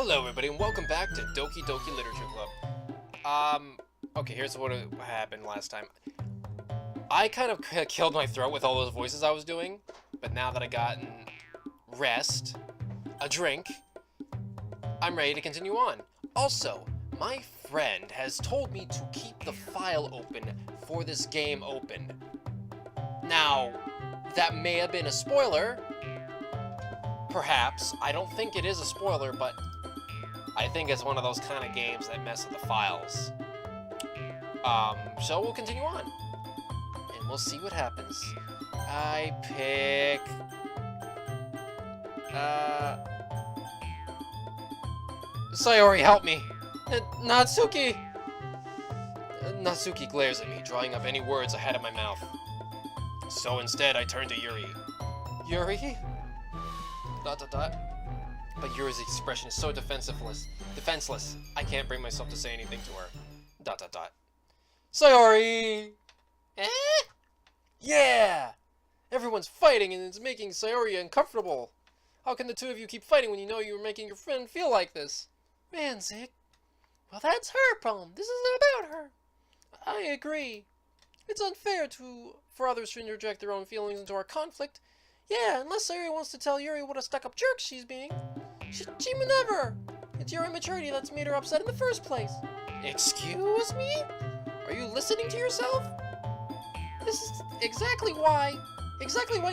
Hello everybody and welcome back to Doki Doki Literature Club. Okay, here's what happened last time. I kind of killed my throat with all those voices I was doing, but now that I gotten rest, a drink, I'm ready to continue on. Also, my friend has told me to keep the file open for this game open. Now, that may have been a spoiler. Perhaps. I don't think it is a spoiler, but I think it's one of those kind of games that mess with the files. So we'll continue on. And we'll see what happens. I pick... Sayori, help me! Natsuki! Natsuki glares at me, drawing up any words I had in my mouth. So instead, I turn to Yuri. Yuri? ... But Yuri's expression is so defenseless, I can't bring myself to say anything to her. ... Sayori! Eh? Yeah! Everyone's fighting and it's making Sayori uncomfortable. How can the two of you keep fighting when you know you're making your friend feel like this? Ranzik. Well, that's her problem. This isn't about her. I agree. It's unfair for others to interject their own feelings into our conflict. Yeah, unless Sayori wants to tell Yuri what a stuck-up jerk she's being. She would never. It's your immaturity that's made her upset in the first place. Excuse me? Are you listening to yourself? This is exactly why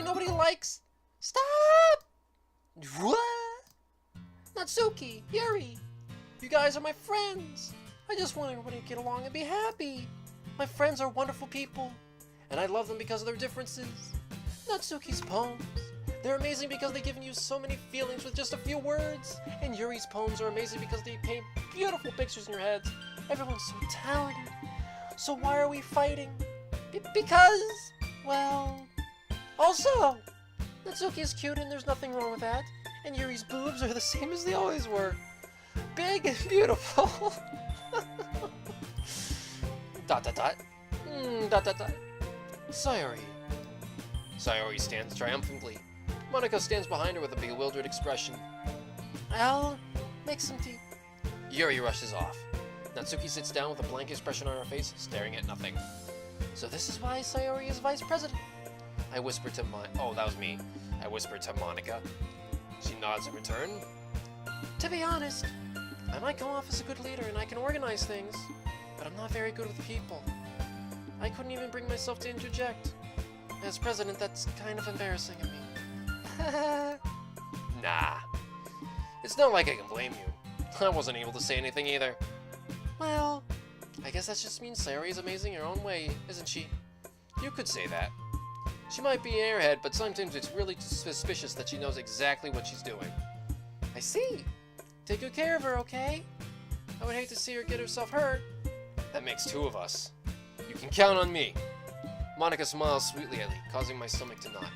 nobody likes... Stop! What? Natsuki, Yuri, you guys are my friends. I just want everybody to get along and be happy. My friends are wonderful people, and I love them because of their differences. Natsuki's poems, they're amazing because they give you so many feelings with just a few words. And Yuri's poems are amazing because they paint beautiful pictures in your heads. Everyone's so talented. So why are we fighting? Because, well... Also, Natsuki is cute and there's nothing wrong with that. And Yuri's boobs are the same as they always were. Big and beautiful. ... Sayori. Sayori stands triumphantly. Monika stands behind her with a bewildered expression. I'll make some tea. Yuri rushes off. Natsuki sits down with a blank expression on her face, staring at nothing. So this is why Sayori is vice president. I whisper to Oh, that was me. I whispered to Monika. She nods in return. To be honest, I might come off as a good leader and I can organize things, but I'm not very good with people. I couldn't even bring myself to interject. As president, that's kind of embarrassing of me. Nah. It's not like I can blame you. I wasn't able to say anything either. Well, I guess that just means Sayori is amazing in her own way, isn't she? You could say that. She might be an airhead, but sometimes it's really suspicious that she knows exactly what she's doing. I see. Take good care of her, okay? I would hate to see her get herself hurt. That makes two of us. You can count on me. Monika smiles sweetly at me, causing my stomach to knot.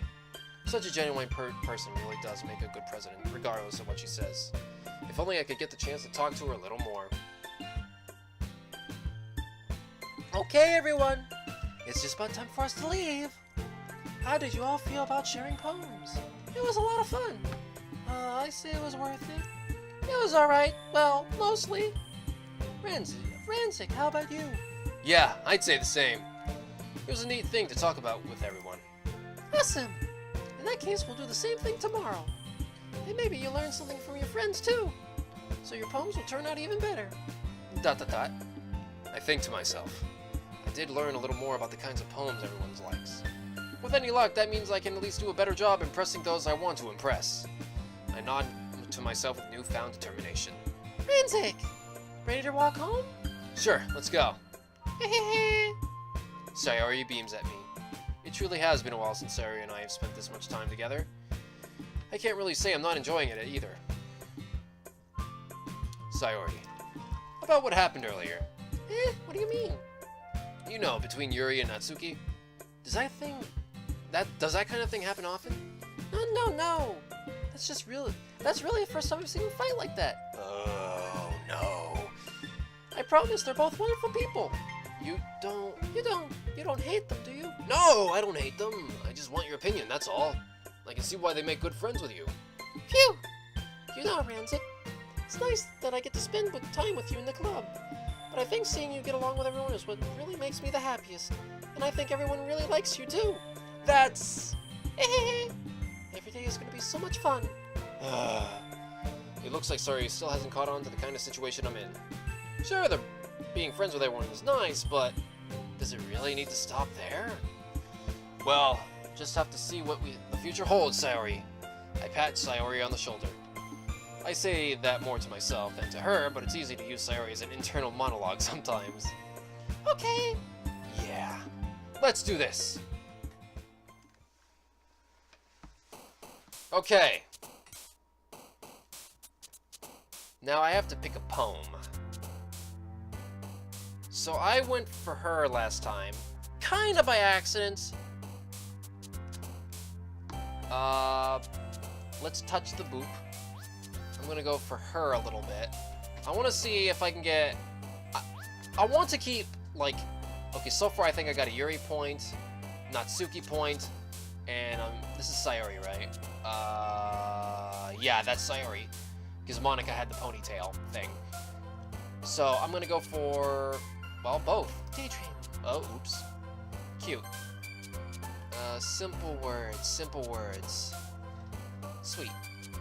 Such a genuine person really does make a good president, regardless of what she says. If only I could get the chance to talk to her a little more. Okay, everyone. It's just about time for us to leave. How did you all feel about sharing poems? It was a lot of fun. I say it was worth it. It was alright. Well, mostly. Ranzik, how about you? Yeah, I'd say the same. It was a neat thing to talk about with everyone. Awesome! In that case, we'll do the same thing tomorrow. And maybe you'll learn something from your friends too. So your poems will turn out even better. ... I think to myself. I did learn a little more about the kinds of poems everyone likes. With any luck, that means I can at least do a better job impressing those I want to impress. I nod to myself with newfound determination. Ranzik! Ready to walk home? Sure, let's go. Sayori beams at me. It truly has been a while since Sayori and I have spent this much time together. I can't really say I'm not enjoying it either. Sayori. About what happened earlier. What do you mean? You know, between Yuri and Natsuki. Does that kind of thing happen often? No. That's really the first time I've seen you fight like that. Oh, no. I promise they're both wonderful people. You don't hate them, do you? No, I don't hate them. I just want your opinion, that's all. I can see why they make good friends with you. Phew! You know, Ranzik, It's nice that I get to spend time with you in the club. But I think seeing you get along with everyone is what really makes me the happiest. And I think everyone really likes you too. That's... Every day is going to be so much fun. It looks like Sayori still hasn't caught on to the kind of situation I'm in. Sure, being friends with everyone is nice, but does it really need to stop there? Well, just have to see what the future holds, Sayori. I pat Sayori on the shoulder. I say that more to myself than to her, but it's easy to use Sayori as an internal monologue sometimes. Okay. Yeah. Let's do this. Okay. Now I have to pick a poem. So I went for her last time, kinda by accident. Let's touch the boop. I'm gonna go for her a little bit. I want to see if I can get... I want to keep, like... Okay, so far I think I got a Yuri point, Natsuki point, and this is Sayori, right? Yeah, that's Sayori, because Monika had the ponytail thing. So I'm gonna go for, well, both. Daydream. Oh, oops. Cute. Simple words, simple words. Sweet.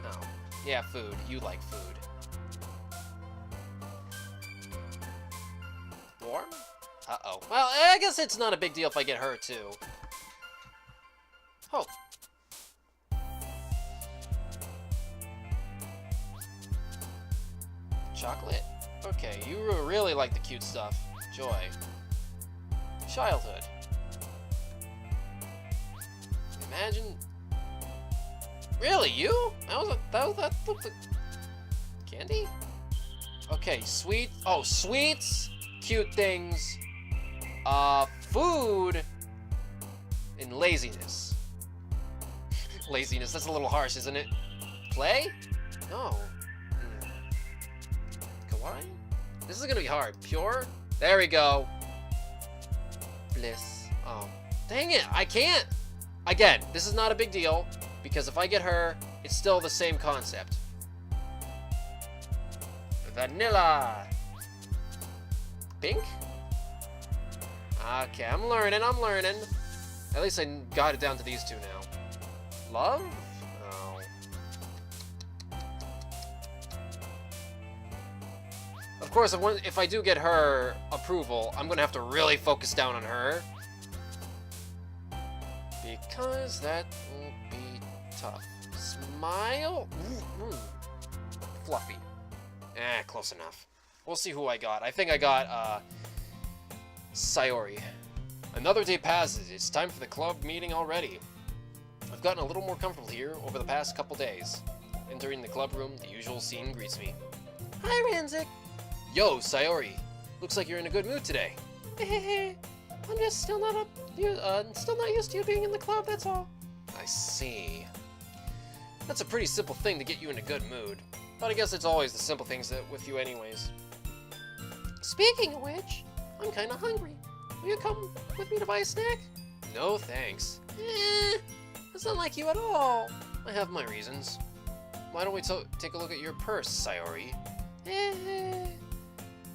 Oh. Yeah, food. You like food. Warm? Uh-oh. Well, I guess it's not a big deal if I get her, too. Oh. Chocolate? Okay, you really like the cute stuff. Joy. Childhood. Imagine... Really, you? That looked like... Candy? Okay, sweet... Oh, sweets, cute things, food, and laziness. Laziness, that's a little harsh, isn't it? Play? No. Kawaii? This is gonna be hard. Pure? There we go. Bliss. Oh. Dang it, I can't! Again, this is not a big deal, because if I get her, it's still the same concept. Vanilla. Pink? Okay, I'm learning. At least I got it down to these two now. Love? Oh. Of course, if I do get her approval, I'm gonna have to really focus down on her. Because that will be tough. Smile? Fluffy. Close enough. We'll see who I got. I think I got, Sayori. Another day passes. It's time for the club meeting already. I've gotten a little more comfortable here over the past couple days. Entering the club room, the usual scene greets me. Hi, Ranzik. Yo, Sayori. Looks like you're in a good mood today. I'm just still not used to you being in the club, that's all. I see. That's a pretty simple thing to get you in a good mood. But I guess it's always the simple things that with you anyways. Speaking of which, I'm kinda hungry. Will you come with me to buy a snack? No, thanks. That's not like you at all. I have my reasons. Why don't we take a look at your purse, Sayori?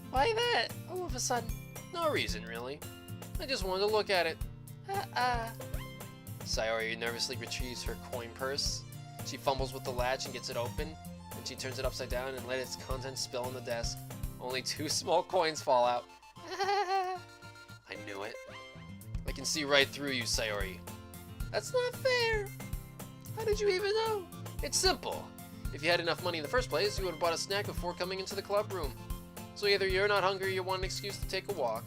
Why that? All of a sudden. No reason, really. I just wanted to look at it. Sayori nervously retrieves her coin purse. She fumbles with the latch and gets it open. Then she turns it upside down and let its contents spill on the desk. Only 2 small coins fall out. I knew it. I can see right through you, Sayori. That's not fair. How did you even know? It's simple. If you had enough money in the first place, you would have bought a snack before coming into the club room. So either you're not hungry or you want an excuse to take a walk,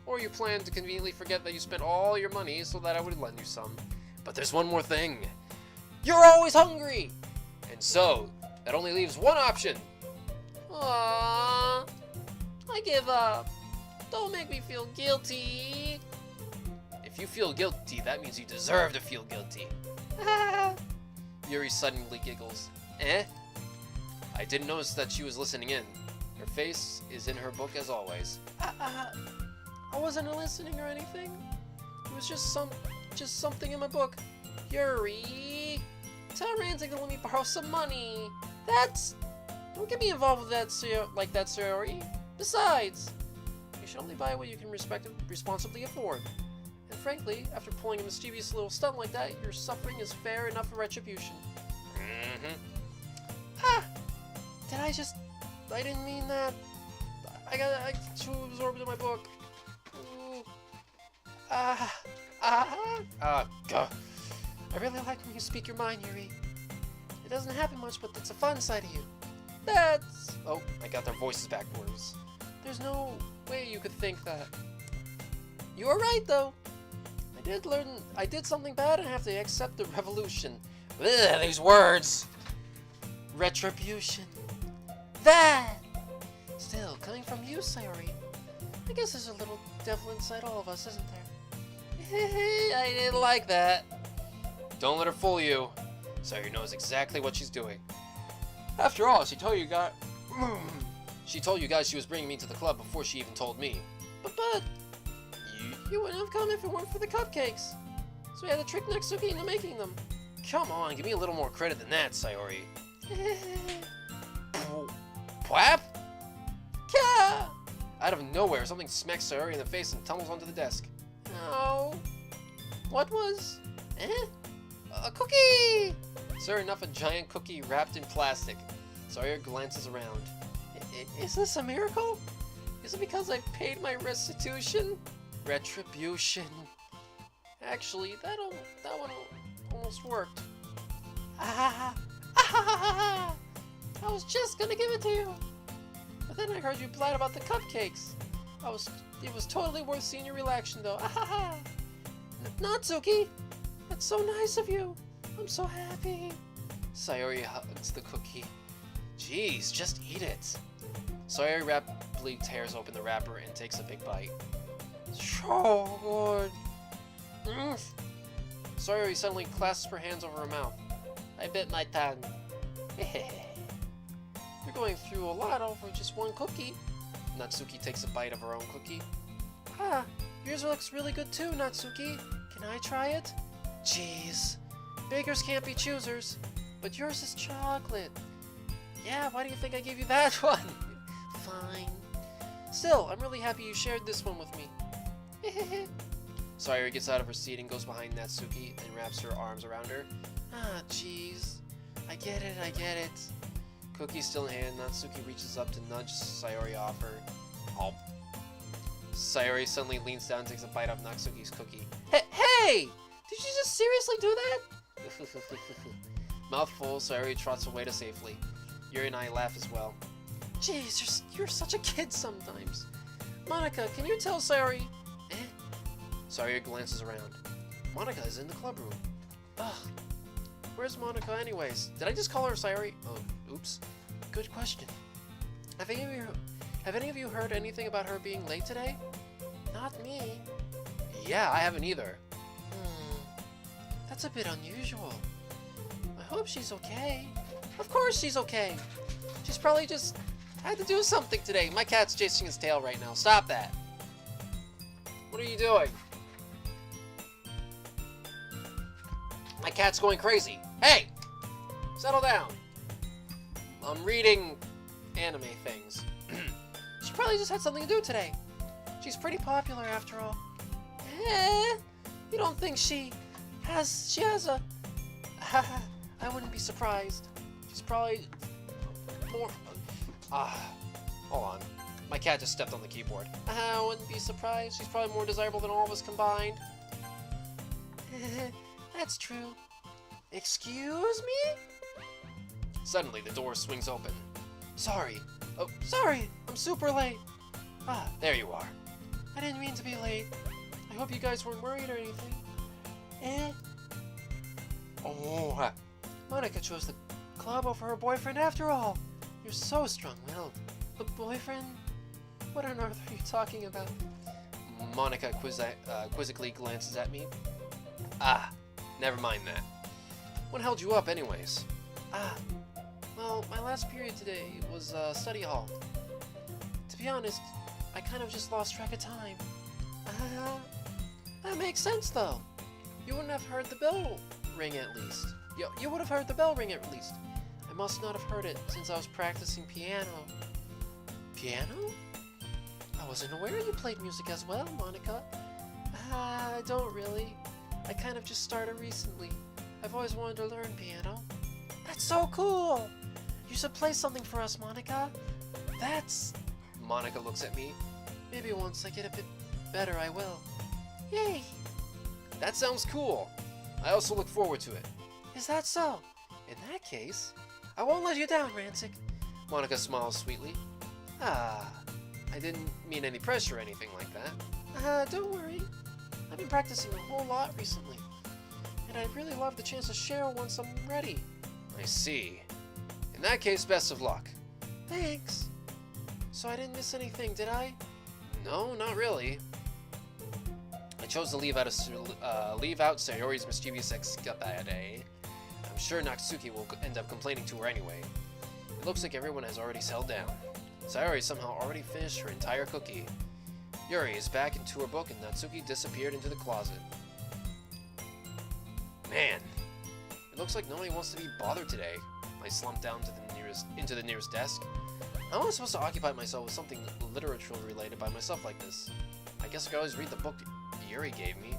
or you plan to conveniently forget that you spent all your money so that I would lend you some. But there's one more thing. You're always hungry! And so, that only leaves one option. Aww. I give up. Don't make me feel guilty. If you feel guilty, that means you deserve to feel guilty. Yuri suddenly giggles. I didn't notice that she was listening in. Her face is in her book as always. I wasn't listening or anything. It was just something in my book. Yuri, tell Ranzik to let me borrow some money. That's... Don't get me involved with that, like that, Sayori. Besides, you should only buy what you can responsibly afford. And frankly, after pulling a mischievous little stunt like that, your suffering is fair enough for retribution. Ha! I didn't mean that. I got too absorbed in my book. God. I really like when you speak your mind, Yuri. It doesn't happen much, but it's a fun side of you. Oh, I got their voices backwards. There's no way you could think that. You are right, though. I did something bad and have to accept the revolution. Ugh, these words. Retribution. That! Still, coming from you, Sayori, I guess there's a little devil inside all of us, isn't there? I didn't like that. Don't let her fool you. Sayori knows exactly what she's doing. After all, she told you guys she was bringing me to the club before she even told me. But you wouldn't have come if it weren't for the cupcakes. So we had to trick Natsuki into making them. Come on, give me a little more credit than that, Sayori. Pwap? Ka! Out of nowhere, something smacks Sayori in the face and tumbles onto the desk. Oh. What was? A cookie! Sure enough, a giant cookie wrapped in plastic. Sayori glances around. Is this a miracle? Is it because I paid my restitution? Retribution. Actually, that one almost worked. I was just gonna give it to you. But then I heard you blat about the cupcakes. It was totally worth seeing your reaction, though. Natsuki! That's so nice of you. I'm so happy. Sayori hugs the cookie. Jeez, just eat it. Sayori rapidly tears open the wrapper and takes a big bite. So good. Sayori suddenly clasps her hands over her mouth. I bit my tongue. You're going through a lot over just one cookie. Natsuki takes a bite of her own cookie. Yours looks really good too, Natsuki. Can I try it? Jeez. Bakers can't be choosers, but yours is chocolate. Yeah, why do you think I gave you that one? Fine. Still, I'm really happy you shared this one with me. Sayori gets out of her seat and goes behind Natsuki and wraps her arms around her. Jeez. I get it. Cookie still in hand, Natsuki reaches up to nudge Sayori off her. Oh. Sayori suddenly leans down and takes a bite of Natsuki's cookie. Hey! Did you just seriously do that? Mouth full, Sayori trots away to safely. Yuri and I laugh as well. Jeez, you're such a kid sometimes. Monica, can you tell Sayori? Sayori glances around. Monica is in the club room. Ugh. Where's Monica anyways? Did I just call her Sayori? Oh, oops. Good question. Have any of you heard anything about her being late today? Not me. Yeah, I haven't either. That's a bit unusual. I hope she's okay. Of course she's okay. She's probably just had to do something today. My cat's chasing his tail right now. Stop that. What are you doing? My cat's going crazy. Hey! Settle down. I'm reading anime things. She probably just had something to do today. She's pretty popular after all. You don't think she has a... I wouldn't be surprised. She's probably more... hold on. My cat just stepped on the keyboard. I wouldn't be surprised. She's probably more desirable than all of us combined. That's true. Excuse me? Suddenly, the door swings open. Sorry. Oh, sorry. I'm super late. There you are. I didn't mean to be late. I hope you guys weren't worried or anything. Oh, Monica chose the club over her boyfriend after all. You're so strong-willed. A boyfriend? What on earth are you talking about? Monica quizzically glances at me. Never mind that. What held you up anyways? Well, my last period today was study hall. To be honest, I kind of just lost track of time. That makes sense though. You wouldn't have heard the bell ring at least. You would have heard the bell ring at least. I must not have heard it since I was practicing piano. Piano? I wasn't aware you played music as well, Monica. I don't really. I kind of just started recently. I've always wanted to learn piano. That's so cool! You should play something for us, Monica. That's... Monica looks at me. Maybe once I get a bit better, I will. Yay! That sounds cool. I also look forward to it. Is that so? In that case, I won't let you down, Rancic. Monica smiles sweetly. Ah, I didn't mean any pressure or anything like that. Don't worry. I've been practicing a whole lot recently, and I'd really love the chance to share once I'm ready. I see. In that case, best of luck. Thanks. So I didn't miss anything, did I? No, not really. I chose to leave out Sayori's mischievous escapade. I'm sure Natsuki will end up complaining to her anyway. It looks like everyone has already settled down. Sayori somehow already finished her entire cookie. Yuri is back into her book and Natsuki disappeared into the closet. Man, it looks like nobody wants to be bothered today. I slumped down to into the nearest desk. How am I supposed to occupy myself with something literature related by myself like this? I guess I could always read the book Yuri gave me,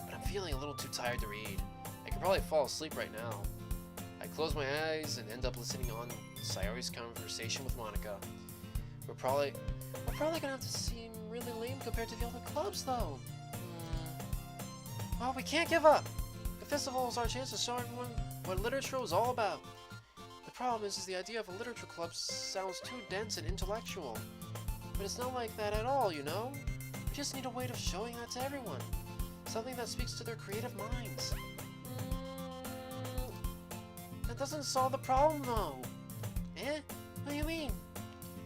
but I'm feeling a little too tired to read. I could probably fall asleep right now. I close my eyes and end up listening on Sayori's conversation with Monica. We're probably gonna have to seem really lame compared to the other clubs, though. Well, we can't give up. The festival is our chance to show everyone what literature is all about. The problem is the idea of a literature club sounds too dense and intellectual. But it's not like that at all, you know? We just need a way of showing that to everyone. Something that speaks to their creative minds. That doesn't solve the problem, though. What do you mean?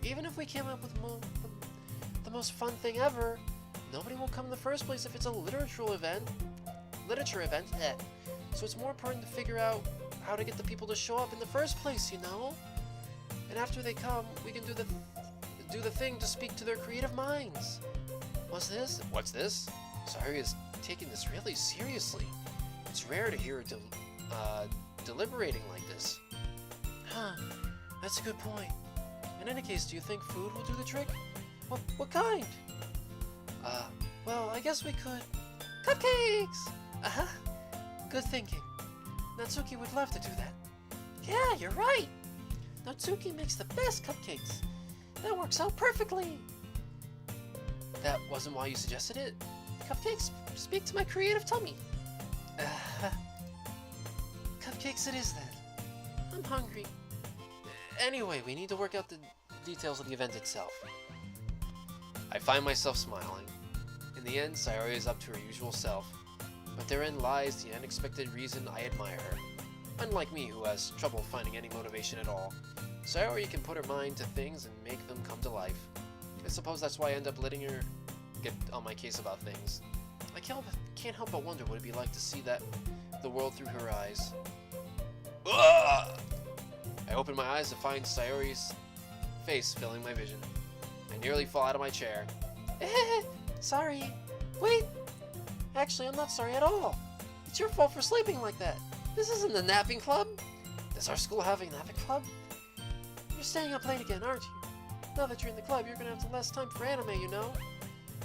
Even if we came up with the most fun thing ever, nobody will come in the first place if it's a literature event. So it's more important to figure out how to get the people to show up in the first place, you know? And after they come, we can do the thing to speak to their creative minds. What's this? Sayori is taking this really seriously. It's rare to hear her deliberating like this. Huh, that's a good point. In any case, do you think food will do the trick? What kind? Well, I guess we could... Cupcakes! Good thinking. Natsuki would love to do that. Yeah, you're right! Natsuki makes the best cupcakes. That works out perfectly! That wasn't why you suggested it? Cupcakes speak to my creative tummy. Cupcakes it is then. I'm hungry. Anyway, we need to work out the details of the event itself. I find myself smiling. In the end, Sayori is up to her usual self, but therein lies the unexpected reason I admire her. Unlike me, who has trouble finding any motivation at all, Sayori can put her mind to things and make them come to life. I suppose that's why I end up letting her get on my case about things. I can't help but wonder what it'd be like to see the world through her eyes. Ugh! I open my eyes to find Sayori's face filling my vision. I nearly fall out of my chair. Sorry. Wait! Actually, I'm not sorry at all. It's your fault for sleeping like that. This isn't the napping club. Does our school have a napping club? You're staying up late again, aren't you? Now that you're in the club, you're gonna have less time for anime, you know?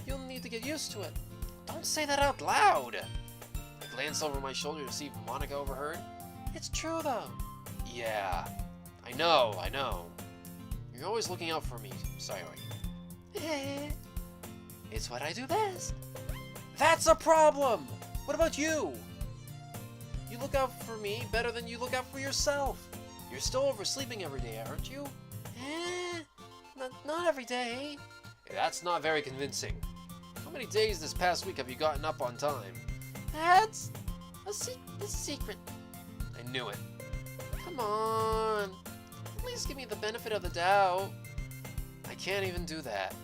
You'll need to get used to it. Don't say that out loud! I glance over my shoulder to see if Monica overheard. It's true, though. Yeah. I know. You're always looking out for me, Sayori. It's what I do best. That's a problem! What about you? You look out for me better than you look out for yourself. You're still oversleeping every day, aren't you? Not every day. That's not very convincing. How many days this past week have you gotten up on time? That's a secret. I knew it. Come on. At least give me the benefit of the doubt. I can't even do that.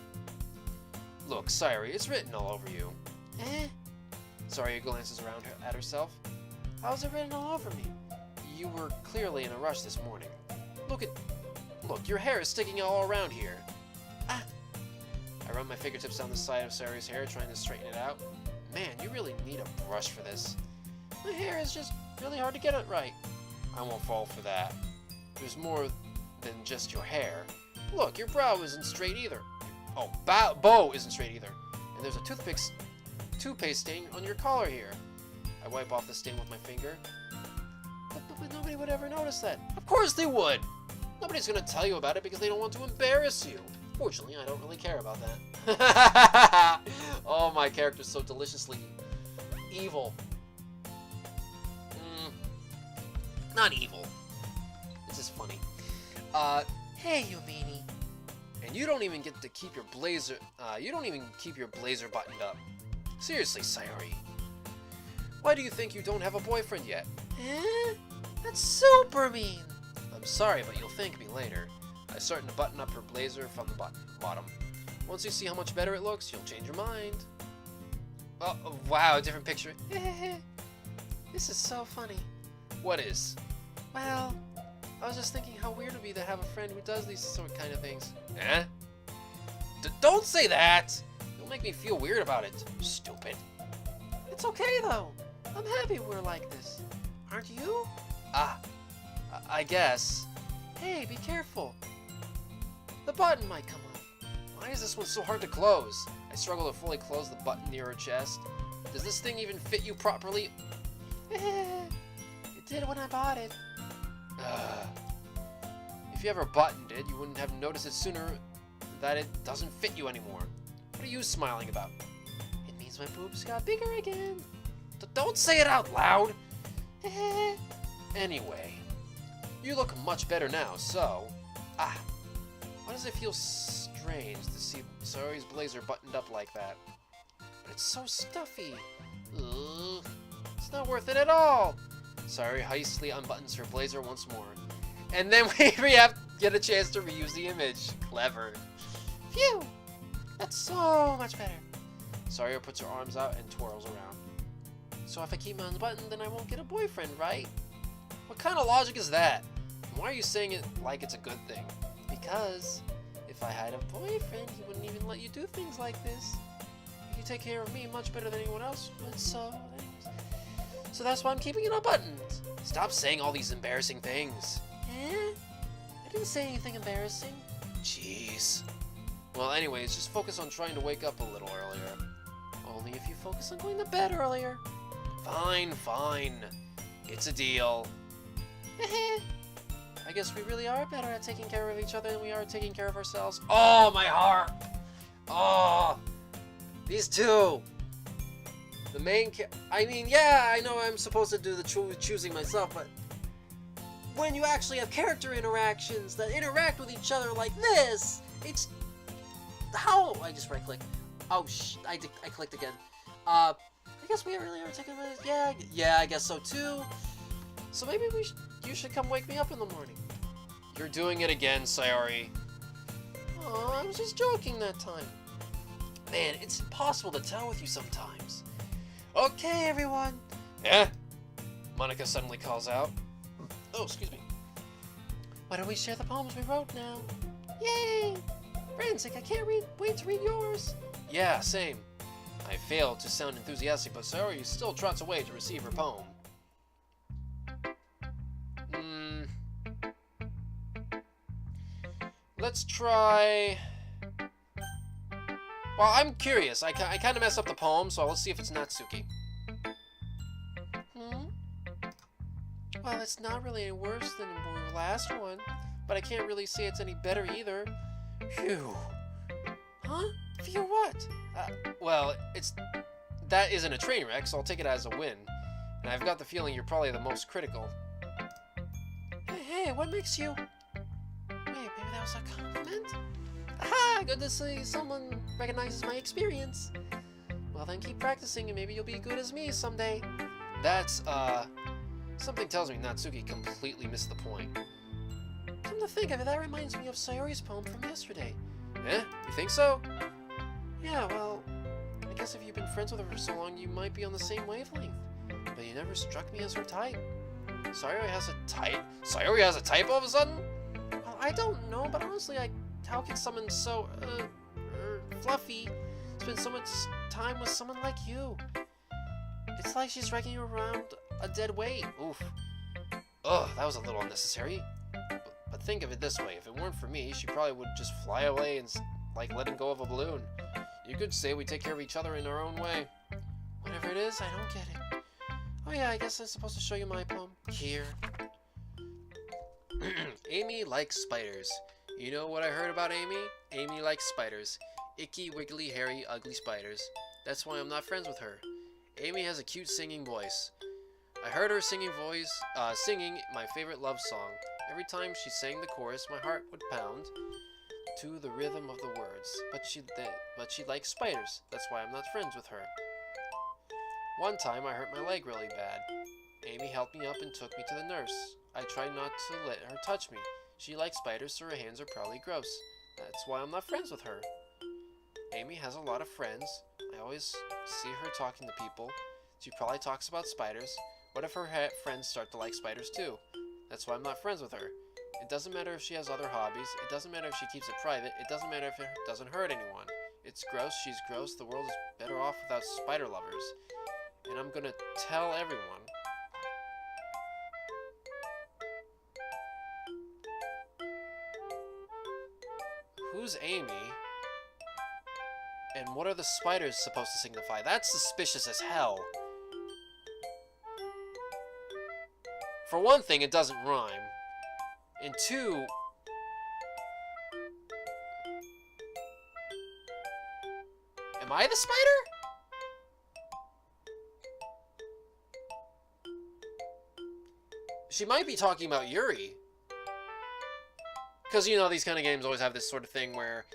Look, Sayori, it's written all over you. Sayori glances around at herself. How's it written all over me? You were clearly in a rush this morning. Look, your hair is sticking all around here. I run my fingertips down the side of Sayori's hair, trying to straighten it out. Man, you really need a brush for this. My hair is just really hard to get it right. I won't fall for that. There's more than just your hair. Look, your brow isn't straight either. Oh, bow isn't straight either. And there's a toothpaste stain on your collar here. I wipe off the stain with my finger. But nobody would ever notice that. Of course they would! Nobody's gonna tell you about it because they don't want to embarrass you. Fortunately, I don't really care about that. Oh, my character's so deliciously evil. Not evil. It's just funny. Hey, you meanie. And you don't even get to keep your blazer, buttoned up. Seriously, Sayori. Why do you think you don't have a boyfriend yet? Eh? That's super mean. I'm sorry, but you'll thank me later. I started to button up her blazer from the bottom. Once you see how much better it looks, you'll change your mind. Oh, wow, different picture. This is so funny. What is? Well, I was just thinking how weird it would be to have a friend who does these sort of kind of things. Eh? Don't say that! You'll make me feel weird about it. Stupid. It's okay, though. I'm happy we're like this. Aren't you? I guess. Hey, be careful. The button might come off. Why is this one so hard to close? I struggle to fully close the button near her chest. Does this thing even fit you properly? It did when I bought it. If you ever buttoned it, you wouldn't have noticed it sooner that it doesn't fit you anymore. What are you smiling about? It means my boobs got bigger again. Don't say it out loud. Anyway, you look much better now, so... Why does it feel strange to see Sayori's blazer buttoned up like that? But it's so stuffy. Ugh. It's not worth it at all. Sayori hastily unbuttons her blazer once more. And then we have to get a chance to reuse the image. Clever. Phew! That's so much better. Sayori puts her arms out and twirls around. So if I keep my unbuttoned, then I won't get a boyfriend, right? What kind of logic is that? Why are you saying it like it's a good thing? Because if I had a boyfriend, he wouldn't even let you do things like this. You take care of me much better than anyone else would, so that's why I'm keeping it unbuttoned. Stop saying all these embarrassing things. I didn't say anything embarrassing. Jeez. Well, anyways, just focus on trying to wake up a little earlier. Only if you focus on going to bed earlier. Fine, fine. It's a deal. I guess we really are better at taking care of each other than we are taking care of ourselves. Oh, my heart! Oh! These two! The main yeah, I know I'm supposed to do the choosing myself, but... when you actually have character interactions that interact with each other like this, it's... How? I just right-clicked. Oh, I clicked again. I guess we really are taking a... Yeah, I guess so too. So maybe you should come wake me up in the morning. You're doing it again, Sayori. Oh, I was just joking that time. Man, it's impossible to tell with you sometimes. Okay, everyone. Yeah? Monica suddenly calls out. Oh, excuse me. Why don't we share the poems we wrote now? Yay! Frantic, I can't wait to read yours. Yeah, same. I failed to sound enthusiastic, but Sayori still trots away to receive her poem. Let's try... Well, I'm curious. I kind of messed up the poem, so let's see if it's Natsuki. Well, it's not really any worse than the last one, but I can't really say it's any better either. Phew. Huh? Phew what? Well, that isn't a train wreck, so I'll take it as a win. And I've got the feeling you're probably the most critical. Hey, what makes you... Wait, maybe that was a compliment? Aha! Good to see someone recognizes my experience. Well, then keep practicing and maybe you'll be good as me someday. That's, something tells me Natsuki completely missed the point. Come to think of it, that reminds me of Sayori's poem from yesterday. Eh? You think so? Yeah, well, I guess if you've been friends with her for so long, you might be on the same wavelength. But you never struck me as her type. Sayori has a type? Sayori has a type all of a sudden? Well, I don't know, but honestly, how can someone so, fluffy spend so much time with someone like you? It's like she's dragging you around a dead weight. Oof. Ugh, that was a little unnecessary. think of it this way. If it weren't for me, she probably would just fly away and like letting go of a balloon. You could say we take care of each other in our own way. Whatever it is, I don't get it. Oh yeah, I guess I'm supposed to show you my poem. Here. Amy likes spiders. You know what I heard about Amy? Amy likes spiders. Icky, wiggly, hairy, ugly spiders. That's why I'm not friends with her. Amy has a cute singing voice. I heard her singing my favorite love song. Every time she sang the chorus, my heart would pound to the rhythm of the words. But she likes spiders. That's why I'm not friends with her. One time I hurt my leg really bad. Amy helped me up and took me to the nurse. I tried not to let her touch me. She likes spiders, so her hands are probably gross. That's why I'm not friends with her. Amy has a lot of friends. I always see her talking to people. She probably talks about spiders. What if her friends start to like spiders too? That's why I'm not friends with her. It doesn't matter if she has other hobbies. It doesn't matter if she keeps it private. It doesn't matter if it doesn't hurt anyone. It's gross, she's gross, the world is better off without spider lovers. And I'm gonna tell everyone. Who's Amy? And what are the spiders supposed to signify? That's suspicious as hell. For one thing, it doesn't rhyme. And two... Am I the spider? She might be talking about Yuri. Because, you know, these kind of games always have this sort of thing where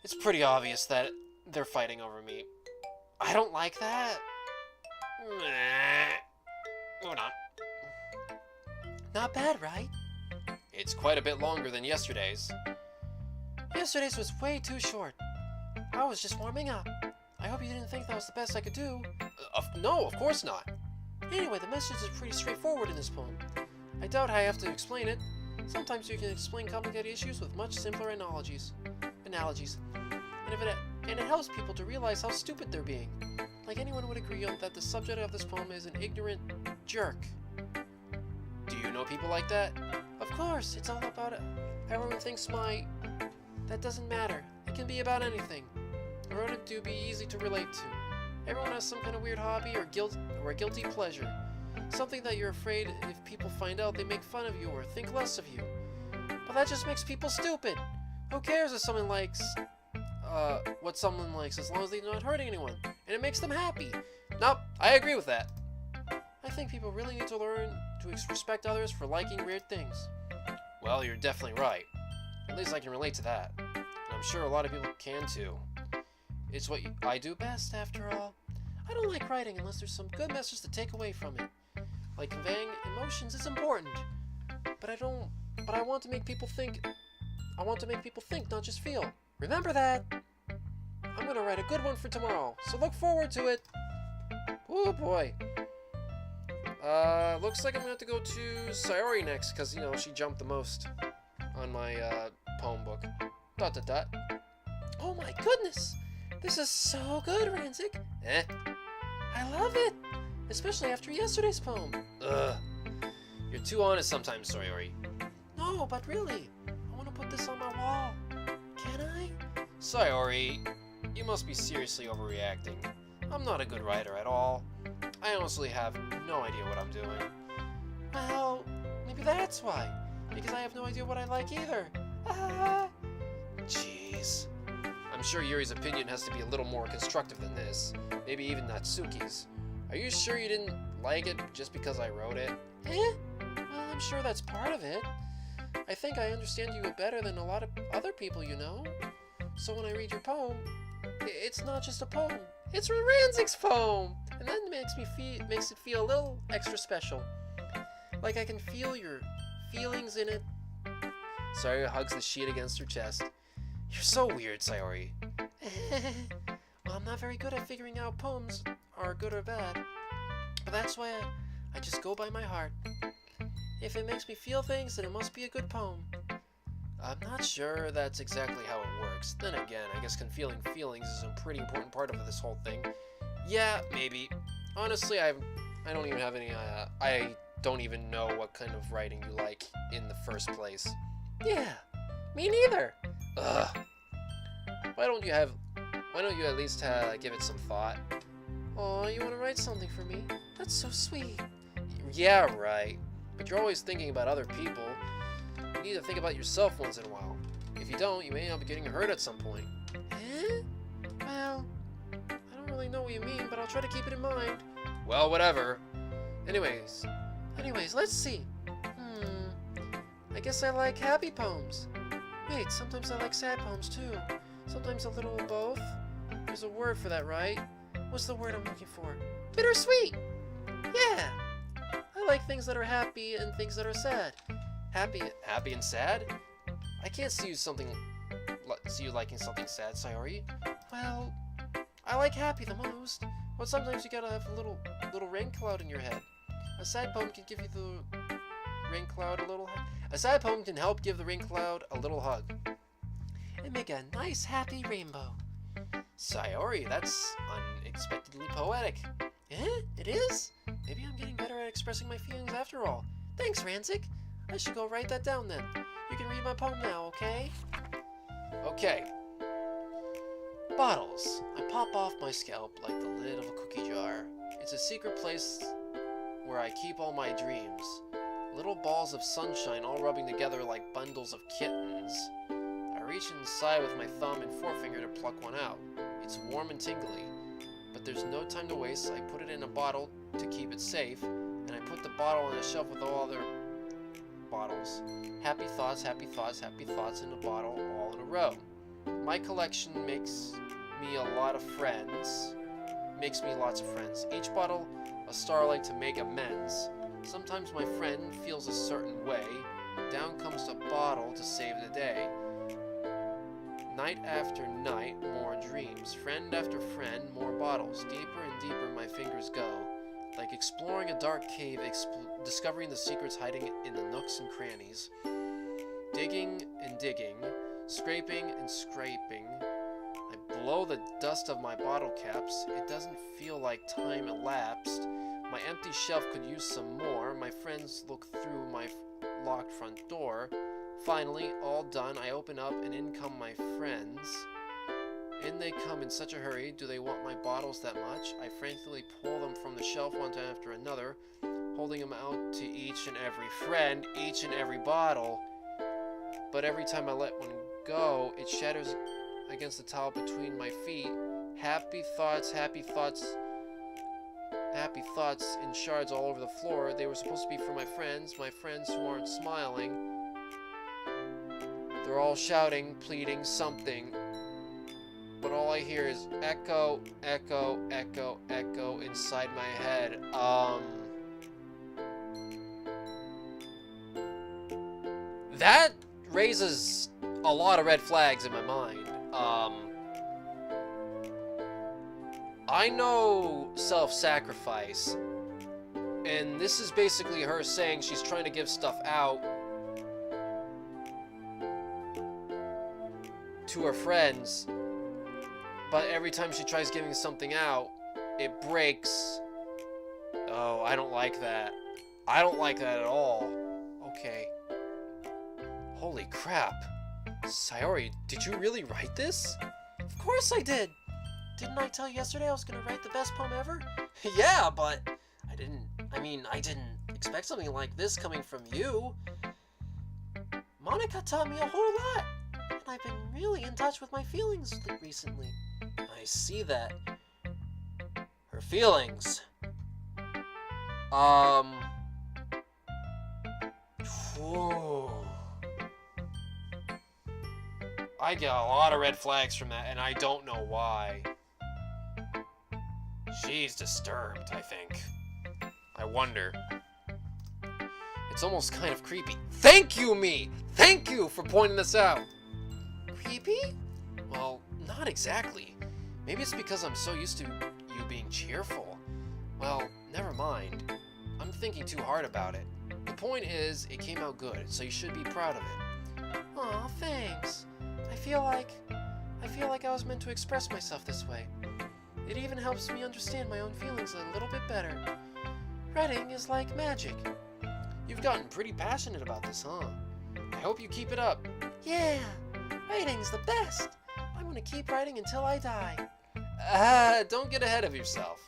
it's pretty obvious that they're fighting over me. I don't like that. Moving on. Not bad, right? It's quite a bit longer than yesterday's. Yesterday's was way too short. I was just warming up. I hope you didn't think that was the best I could do. No, of course not. Anyway, the message is pretty straightforward in this poem. I doubt I have to explain it. Sometimes you can explain complicated issues with much simpler analogies. And it helps people to realize how stupid they're being. Like anyone would agree on that the subject of this poem is an ignorant jerk. Do you know people like that? Of course, it's all about it. Everyone thinks that doesn't matter. It can be about anything. I wrote it to be easy to relate to. Everyone has some kind of weird hobby or a guilty pleasure. Something that you're afraid if people find out they make fun of you or think less of you. But that just makes people stupid. Who cares if someone likes what someone likes as long as they're not hurting anyone and it makes them happy? Nope, I agree with that. I think people really need to learn to respect others for liking weird things. Well, you're definitely right. At least I can relate to that. And I'm sure a lot of people can too. It's what I do best, after all. I don't like writing unless there's some good message to take away from it. Like conveying emotions is important. But I want to make people think. I want to make people think, not just feel. Remember that! I'm gonna write a good one for tomorrow, so look forward to it! Oh boy. Looks like I'm gonna have to go to Sayori next, because, you know, she jumped the most on my, poem book. ... Oh my goodness! This is so good, Ranzik! Eh? I love it! Especially after yesterday's poem. Ugh. You're too honest sometimes, Sayori. No, but really, I want to put this on my wall. Can I? Sayori, you must be seriously overreacting. I'm not a good writer at all. I honestly have no idea what I'm doing. Well, maybe that's why. Because I have no idea what I like either. Jeez. I'm sure Yuri's opinion has to be a little more constructive than this. Maybe even Natsuki's. Are you sure you didn't like it just because I wrote it? Eh? Well, I'm sure that's part of it. I think I understand you better than a lot of other people, you know? So when I read your poem, it's not just a poem. It's Ranzik's poem! And that makes it feel a little extra special. Like I can feel your feelings in it. Sayori hugs the sheet against her chest. You're so weird, Sayori. Well, I'm not very good at figuring out poems are good or bad. But that's why I just go by my heart. If it makes me feel things, then it must be a good poem. I'm not sure that's exactly how it works. Then again, I guess feeling feelings is a pretty important part of this whole thing. Yeah, maybe. Honestly, I don't even have any don't even know what kind of writing you like in the first place. Yeah, me neither. Ugh. Why don't you at least give it some thought? Oh, you want to write something for me? That's so sweet. Yeah, right. But you're always thinking about other people. You need to think about yourself once in a while. If you don't, you may end up getting hurt at some point. Eh? Well, I don't really know what you mean, but I'll try to keep it in mind. Well, whatever. Anyways, let's see. I guess I like happy poems. Wait, sometimes I like sad poems too. Sometimes a little of both. There's a word for that, right? What's the word I'm looking for? Bittersweet! Yeah! I like things that are happy and things that are sad. Happy and sad? I can't see you liking something sad, Sayori. Well, I like happy the most. But sometimes you gotta have a little rain cloud in your head. A sad poem can give you the rain cloud a little hug. A sad poem can help give the rain cloud a little hug. And make a nice happy rainbow. Sayori, that's unexpectedly poetic. Eh? It is? Maybe I'm getting better at expressing my feelings after all. Thanks, Rancic. I should go write that down then. You can read my poem now, okay? Okay. Bottles. I pop off my scalp like the lid of a cookie jar. It's a secret place where I keep all my dreams. Little balls of sunshine all rubbing together like bundles of kittens. I reach inside with my thumb and forefinger to pluck one out. It's warm and tingly, but there's no time to waste. I put it in a bottle to keep it safe, and I put the bottle on a shelf with all other bottles. Happy thoughts, happy thoughts, happy thoughts in a bottle, all in a row. My collection makes me lots of friends. Each bottle a starlight to make amends. Sometimes my friend feels a certain way. Down comes the bottle to save the day. Night after night, more dreams. Friend after friend, more bottles. Deeper and deeper my fingers go. Like exploring a dark cave, discovering the secrets hiding in the nooks and crannies. Digging and digging, scraping and scraping. I blow the dust of my bottle caps. It doesn't feel like time elapsed. My empty shelf could use some more. My friends look through my locked front door. Finally, all done, I open up and in come my friends. In they come in such a hurry. Do they want my bottles that much? I frantically pull them from the shelf one after another, holding them out to each and every friend, each and every bottle. But every time I let one go, it shatters against the tile between my feet. Happy thoughts, happy thoughts, happy thoughts in shards all over the floor. They were supposed to be for my friends who aren't smiling. They're all shouting, pleading something. But all I hear is echo, echo, echo, echo inside my head. That raises a lot of red flags in my mind. I know self-sacrifice, and this is basically her saying she's trying to give stuff out to her friends, but every time she tries giving something out, it breaks. Oh, I don't like that. I don't like that at all. Okay. Holy crap. Sayori, did you really write this? Of course I did. Didn't I tell you yesterday I was gonna write the best poem ever? Yeah, but I didn't expect something like this coming from you. Monica taught me a whole lot, and I've been really in touch with my feelings recently. I see that. Her feelings. Whew. I get a lot of red flags from that, and I don't know why. She's disturbed, I think. I wonder. It's almost kind of creepy. Thank you, me! Thank you for pointing this out! Creepy? Well, not exactly. Maybe it's because I'm so used to you being cheerful. Well, never mind. I'm thinking too hard about it. The point is, it came out good, so you should be proud of it. Aw, thanks. I feel like I was meant to express myself this way. It even helps me understand my own feelings a little bit better. Writing is like magic. You've gotten pretty passionate about this, huh? I hope you keep it up. Yeah, writing's the best. I'm gonna keep writing until I die. Don't get ahead of yourself.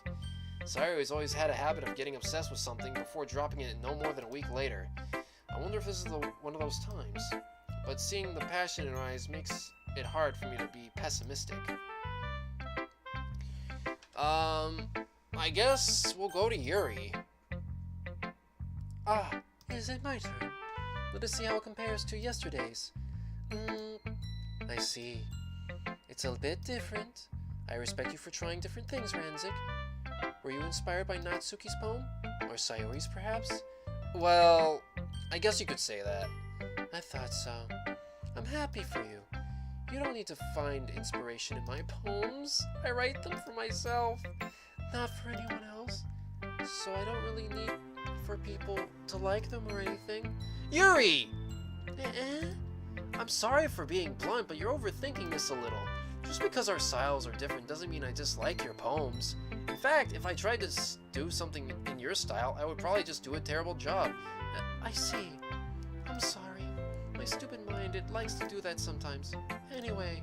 Sayori's always had a habit of getting obsessed with something before dropping it no more than a week later. I wonder if this is one of those times. But seeing the passion in her eyes makes it hard for me to be pessimistic. I guess we'll go to Yuri. Ah, is it my turn? Let us see how it compares to yesterday's. I see. It's a bit different. I respect you for trying different things, Ranzik. Were you inspired by Natsuki's poem? Or Sayori's, perhaps? Well, I guess you could say that. I thought so. I'm happy for you. You don't need to find inspiration in my poems. I write them for myself, not for anyone else. So I don't really need for people to like them or anything. Yuri! I'm sorry for being blunt, but you're overthinking this a little. Just because our styles are different doesn't mean I dislike your poems. In fact, if I tried to do something in your style, I would probably just do a terrible job. I see. I'm sorry. My stupid mind, it likes to do that sometimes. Anyway,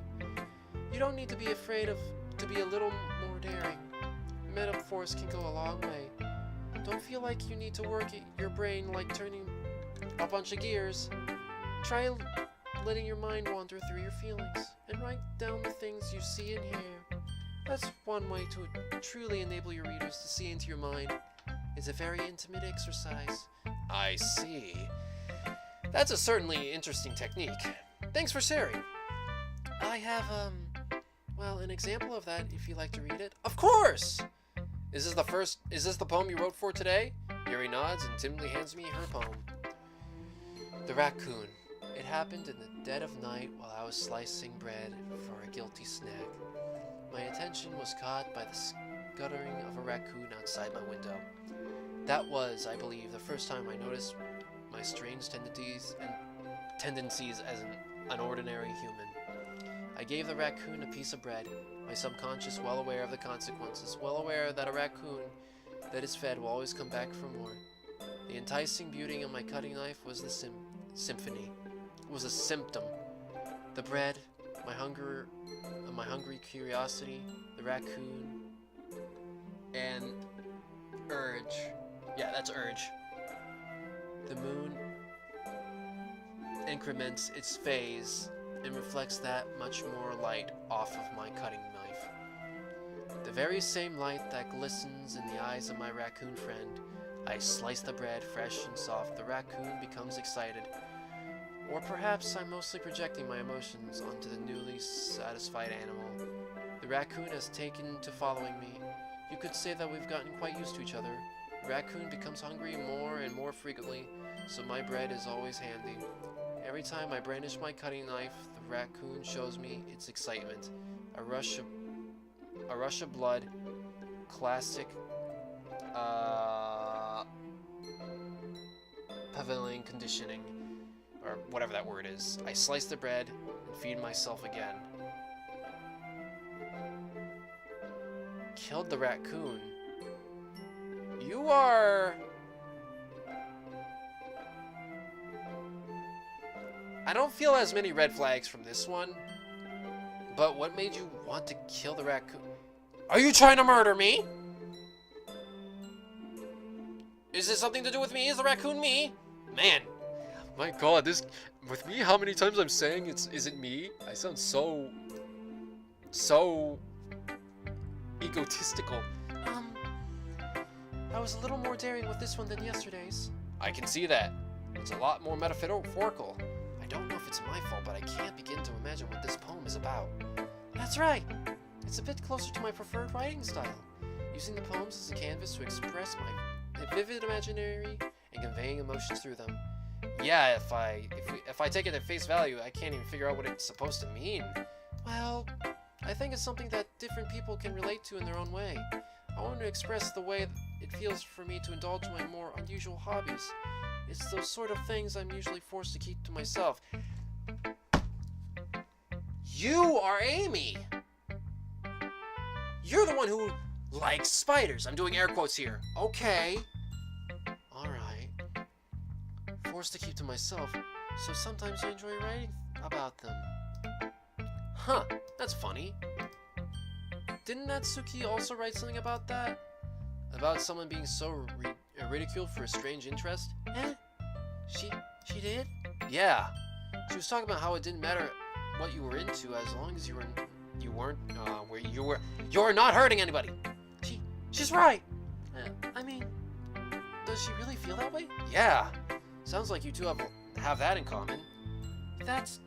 you don't need to be afraid to be a little more daring. Metaphors can go a long way. Don't feel like you need to work your brain like turning a bunch of gears. Try letting your mind wander through your feelings and write down the things you see and hear. That's one way to truly enable your readers to see into your mind. It's a very intimate exercise. I see. That's a certainly interesting technique. Thanks for sharing. I have, well, an example of that if you'd like to read it. Of course! Is this the poem you wrote for today? Yuri nods and timidly hands me her poem. The Raccoon. It happened in the dead of night while I was slicing bread for a guilty snack. My attention was caught by the scuttering of a raccoon outside my window. That was, I believe, the first time I noticed my strange tendencies as an ordinary human. I gave the raccoon a piece of bread, my subconscious well aware of the consequences, well aware that a raccoon that is fed will always come back for more. The enticing beauty of my cutting knife was the symphony. It was a symptom. The bread, my hungry curiosity, the raccoon, and urge. Yeah, that's urge. The moon increments its phase and reflects that much more light off of my cutting knife. The very same light that glistens in the eyes of my raccoon friend. I slice the bread fresh and soft. The raccoon becomes excited. Or perhaps I'm mostly projecting my emotions onto the newly satisfied animal. The raccoon has taken to following me. You could say that we've gotten quite used to each other. The raccoon becomes hungry more and more frequently, so my bread is always handy. Every time I brandish my cutting knife, the raccoon shows me its excitement. A rush of blood, classic, pavilion conditioning, or whatever that word is. I slice the bread and feed myself again. Killed the raccoon. You are... I don't feel as many red flags from this one, but what made you want to kill the raccoon? Are you trying to murder me? Is this something to do with me? Is the raccoon me? Man, my god, this... With me, how many times I'm saying is it me? I sound so egotistical. I was a little more daring with this one than yesterday's. I can see that. It's a lot more metaphorical. I don't know if it's my fault, but I can't begin to imagine what this poem is about. That's right. It's a bit closer to my preferred writing style, using the poems as a canvas to express my vivid imaginary and conveying emotions through them. Yeah, if I take it at face value, I can't even figure out what it's supposed to mean. Well, I think it's something that different people can relate to in their own way. I want to express the way it feels for me to indulge my more unusual hobbies. It's those sort of things I'm usually forced to keep to myself. You are Amy! You're the one who likes spiders. I'm doing air quotes here. Okay. Alright. forced to keep to myself, so sometimes I enjoy writing about them. Huh, that's funny. Didn't Natsuki also write something about that? About someone being so ridiculed for a strange interest? Eh? She did? Yeah. She was talking about how it didn't matter what you were into as long as you weren't where you were not hurting anybody. She's right. I mean, does she really feel that way? Yeah. Sounds like you two have that in common. That's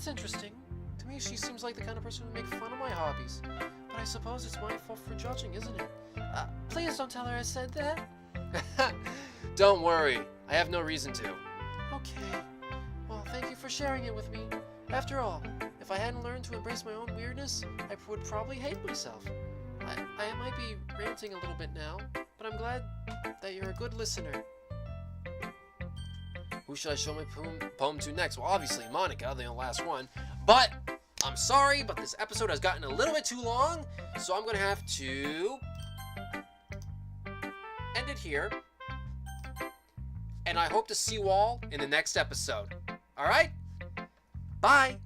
interesting. To me, she seems like the kind of person who would make fun of my hobbies. But I suppose it's my fault for judging, isn't it? Please don't tell her I said that. Don't worry. I have no reason to. Okay. Well, thank you for sharing it with me. After all, if I hadn't learned to embrace my own weirdness, I would probably hate myself. I might be ranting a little bit now, but I'm glad that you're a good listener. Who should I show my poem to next? Well, obviously Monica, the last one. But I'm sorry, but this episode has gotten a little bit too long, so I'm going to have to end it here. And I hope to see you all in the next episode. All right? Bye.